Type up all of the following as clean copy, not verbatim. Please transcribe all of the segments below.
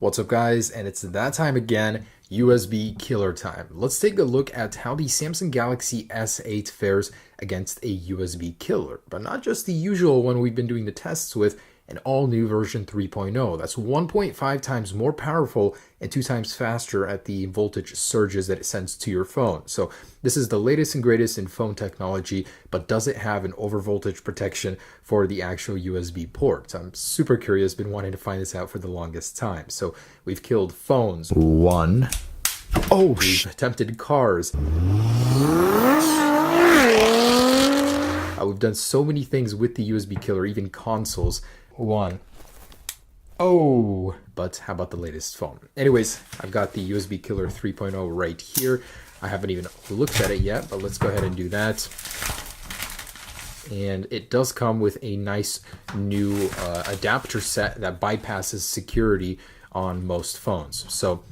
What's up guys, and it's that time again, USB killer time. Let's take a look at how the Samsung Galaxy S8 fares against a USB killer, but not just the usual one we've been doing the tests with, an all-new version 3.0 that's 1.5 times more powerful and 2 times faster at the voltage surges that it sends to your phone. So this is the latest and greatest in phone technology, but does it have an overvoltage protection for the actual USB port? I'm super curious, been wanting to find this out for the longest time. So we've killed phones. We've attempted cars. We've done so many things with the USB killer, even consoles. But how about the latest phone? Anyways, I've got the USB killer 3.0 right here. I haven't even looked at it yet, but let's go ahead and do that. And it does come with a nice new adapter set that bypasses security on most phones. So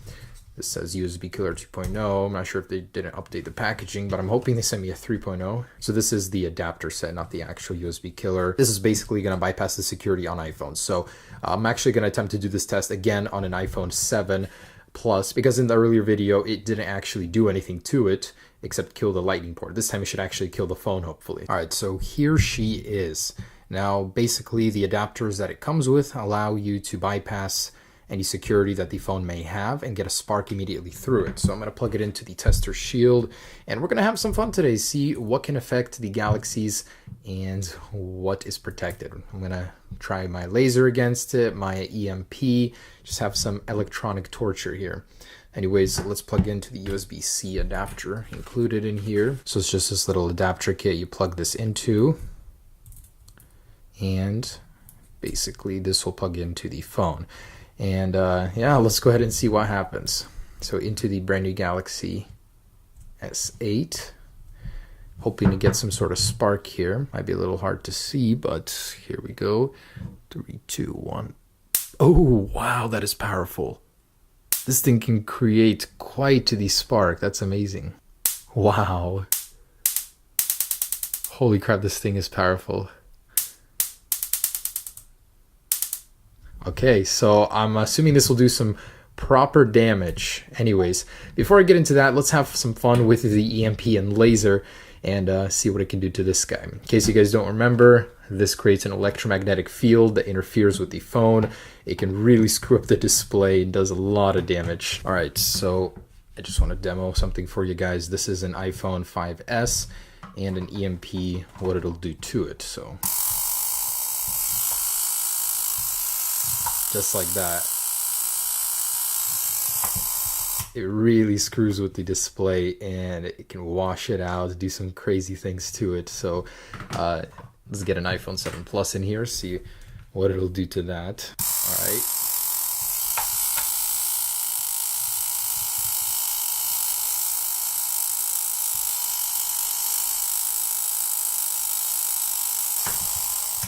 this says USB Killer 2.0. I'm not sure if they didn't update the packaging, but I'm hoping they sent me a 3.0. So this is the adapter set, not the actual USB killer. This is basically going to bypass the security on iPhones. So I'm actually going to attempt to do this test again on an iPhone 7 Plus, because in the earlier video, it didn't actually do anything to it except kill the lightning port. This time it should actually kill the phone, hopefully. All right, so here she is. Now, basically the adapters that it comes with allow you to bypass any security that the phone may have and get a spark immediately through it. So I'm going to plug it into the tester shield, and we're going to have some fun today, see what can affect the Galaxies and what is protected. I'm going to try my laser against it, my EMP, just have some electronic torture here. Anyways, let's plug into the USB-C adapter included in here. So it's just this little adapter kit you plug this into, and basically this will plug into the phone. And yeah, let's go ahead and see what happens. So into the brand new Galaxy S8, hoping to get some sort of spark here. Might be a little hard to see, but here we go. 3, 2, 1. Oh, wow, that is powerful. This thing can create quite the spark. That's amazing. Wow. Holy crap, this thing is powerful. Okay, so I'm assuming this will do some proper damage. Anyways, before I get into that, let's have some fun with the EMP and laser and see what it can do to this guy. In case you guys don't remember, this creates an electromagnetic field that interferes with the phone. It can really screw up the display and does a lot of damage. All right, so I just want to demo something for you guys. This is an iPhone 5S and an EMP, what it'll do to it. So just like that. It really screws with the display and it can wash it out, do some crazy things to it. So let's get an iPhone 7 Plus in here, see what it'll do to that. All right.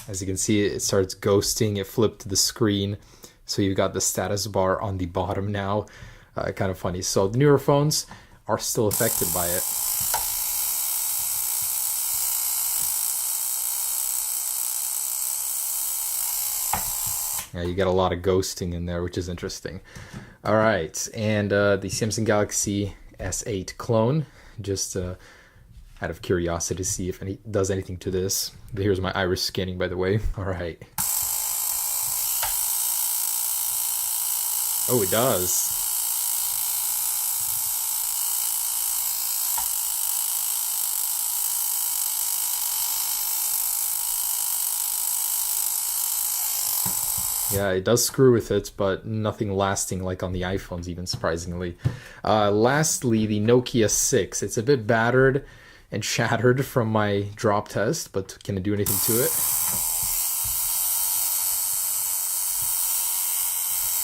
As you can see, it starts ghosting, it flipped the screen. So you've got the status bar on the bottom now. Kind of funny. So the newer phones are still affected by it. Yeah, you get a lot of ghosting in there, which is interesting. All right, and the Samsung Galaxy S8 clone, just out of curiosity to see if it does anything to this. Here's my iris scanning, by the way. All right. Oh, it does. Yeah, it does screw with it, but nothing lasting like on the iPhones, even surprisingly. Lastly, the Nokia 6. It's a bit battered and shattered from my drop test, but can it do anything to it?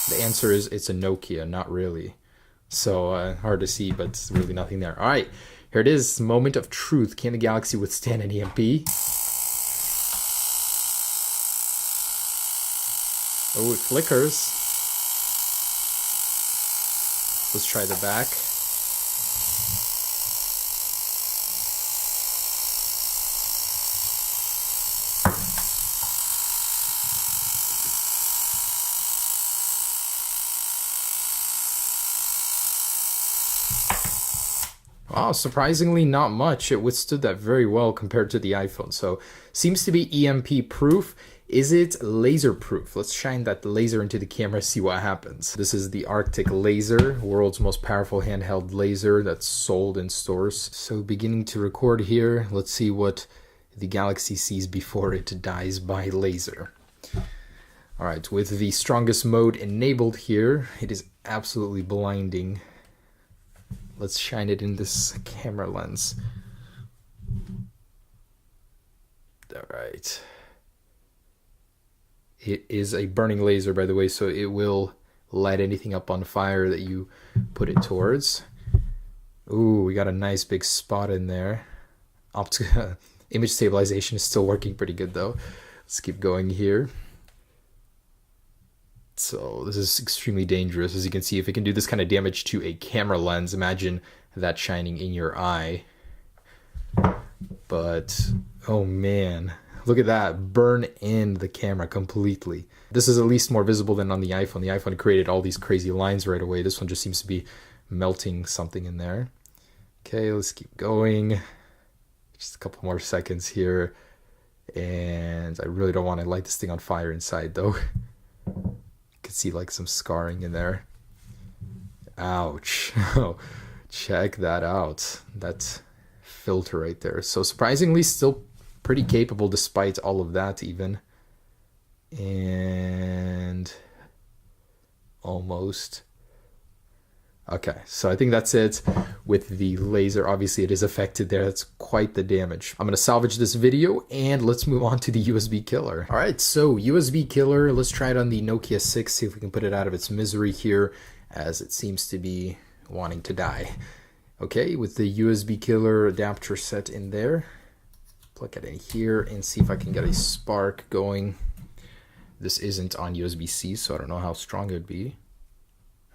The answer is it's a Nokia, not really. So hard to see, but it's really nothing there. All right, here it is, moment of truth. Can the Galaxy withstand an EMP? Oh, it flickers. Let's try the back. Oh, surprisingly not much. It withstood that very well compared to the iPhone. So seems to be EMP proof. Is it laser proof? Let's shine that laser into the camera, see what happens. This is the Arctic laser, world's most powerful handheld laser that's sold in stores. So beginning to record here. Let's see what the Galaxy sees before it dies by laser. All right, with the strongest mode enabled here, it is absolutely blinding. Let's shine it in this camera lens. All right. It is a burning laser, by the way, so it will light anything up on fire that you put it towards. Ooh, we got a nice big spot in there. Image stabilization is still working pretty good, though. Let's keep going here. So this is extremely dangerous. As you can see, if it can do this kind of damage to a camera lens, imagine that shining in your eye. But, oh man, look at that, burn in the camera completely. This is at least more visible than on the iPhone. The iPhone created all these crazy lines right away. This one just seems to be melting something in there. Okay, let's keep going. Just a couple more seconds here. And I really don't want to light this thing on fire inside, though. Could see like some scarring in there. Ouch. Oh, check that out. That filter right there. So surprisingly still pretty capable despite all of that even. And almost. Okay, so I think that's it with the laser. Obviously it is affected there. That's quite the damage. I'm going to salvage this video and let's move on to the USB killer. All right, so USB killer, let's try it on the Nokia 6, see if we can put it out of its misery here as it seems to be wanting to die. Okay, with the USB killer adapter set in there, plug it in here and see if I can get a spark going. This isn't on USB-C, so I don't know how strong it would be.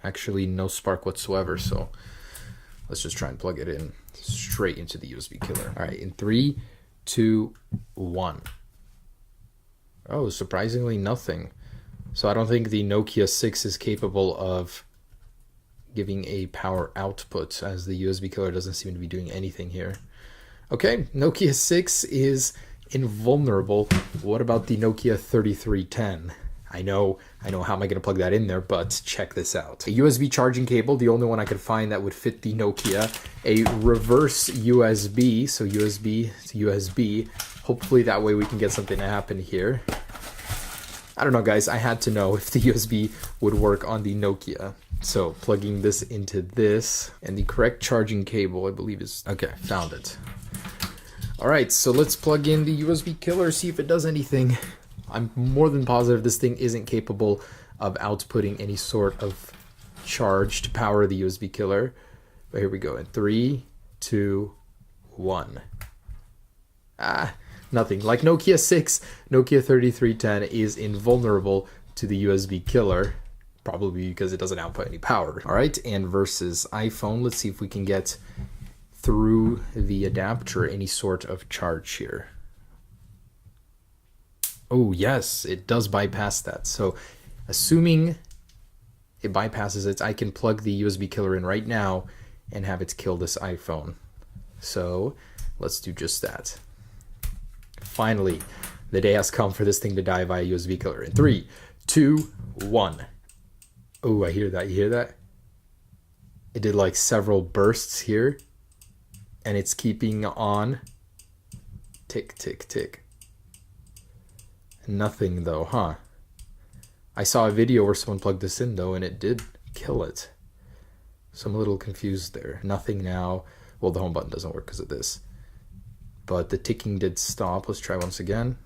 Actually, no spark whatsoever, so let's just try and plug it in straight into the USB killer. All right, in 3, 2, 1. Oh, surprisingly nothing. So I don't think the Nokia 6 is capable of giving a power output, as the USB killer doesn't seem to be doing anything here. Okay, Nokia 6 is invulnerable. What about the Nokia 3310? I know, how am I going to plug that in there, but check this out. A USB charging cable, the only one I could find that would fit the Nokia. A reverse USB, so USB to USB. Hopefully that way we can get something to happen here. I don't know, guys, I had to know if the USB would work on the Nokia. So plugging this into this, and the correct charging cable, I believe is, okay, found it. All right, so let's plug in the USB killer, see if it does anything. I'm more than positive this thing isn't capable of outputting any sort of charge to power the USB killer. But here we go in 3, 2, 1. Nothing. Like Nokia 6, Nokia 3310 is invulnerable to the USB killer, probably because it doesn't output any power. All right, and versus iPhone, let's see if we can get through the adapter any sort of charge here. Oh, yes, it does bypass that. So assuming it bypasses it, I can plug the USB killer in right now and have it kill this iPhone. So let's do just that. Finally, the day has come for this thing to die via USB killer. In 3, 2, 1. Oh, I hear that. You hear that? It did like several bursts here. And it's keeping on. Tick, tick, tick. Nothing though, huh? I saw a video where someone plugged this in though, and it did kill it. So I'm a little confused there. Nothing now. Well, the home button doesn't work because of this. But the ticking did stop. Let's try once again.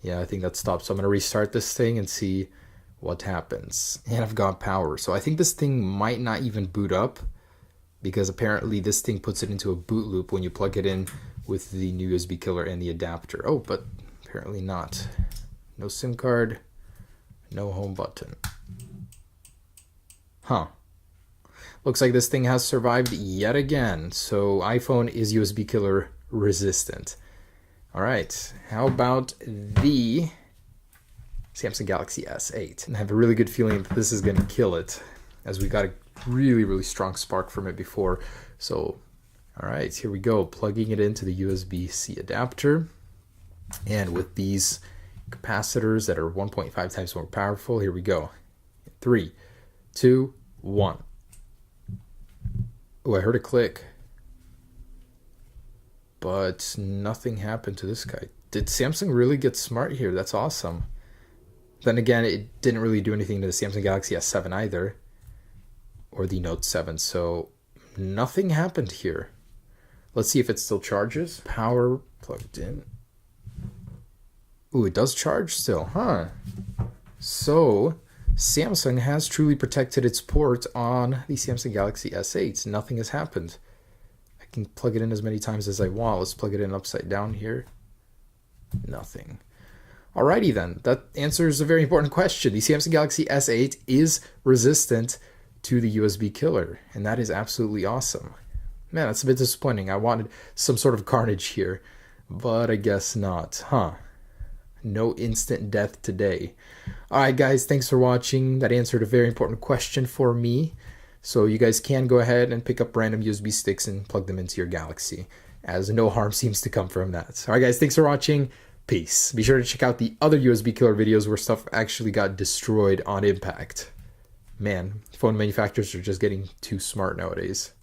Yeah, I think that stopped. So I'm going to restart this thing and see what happens. And I've got power. So I think this thing might not even boot up, because apparently this thing puts it into a boot loop when you plug it in with the new USB killer and the adapter. Oh, but apparently not. No SIM card, no home button. Huh. Looks like this thing has survived yet again. So iPhone is USB killer resistant. All right, how about the Samsung Galaxy S8? And I have a really good feeling that this is going to kill it, as we got a really strong spark from it before. So, all right, here we go. Plugging it into the USB-C adapter. And with these capacitors that are 1.5 times more powerful, here we go. 3, 2, 1. Oh, I heard a click. But nothing happened to this guy. Did Samsung really get smart here? That's awesome. Then again, it didn't really do anything to the Samsung Galaxy S7 either, or the Note 7, so nothing happened here. Let's see if it still charges. Power plugged in. Ooh, it does charge still, huh? So Samsung has truly protected its port on the Samsung Galaxy S8. Nothing has happened. I can plug it in as many times as I want. Let's plug it in upside down here. Nothing. Alrighty then, that answers a very important question. The Samsung Galaxy S8 is resistant to the USB killer, and that is absolutely awesome. Man, that's a bit disappointing. I wanted some sort of carnage here, but I guess not, huh? No instant death today. Alright guys, thanks for watching. That answered a very important question for me. So you guys can go ahead and pick up random USB sticks and plug them into your Galaxy, as no harm seems to come from that. Alright guys, thanks for watching. Peace. Be sure to check out the other USB killer videos where stuff actually got destroyed on impact. Man, phone manufacturers are just getting too smart nowadays.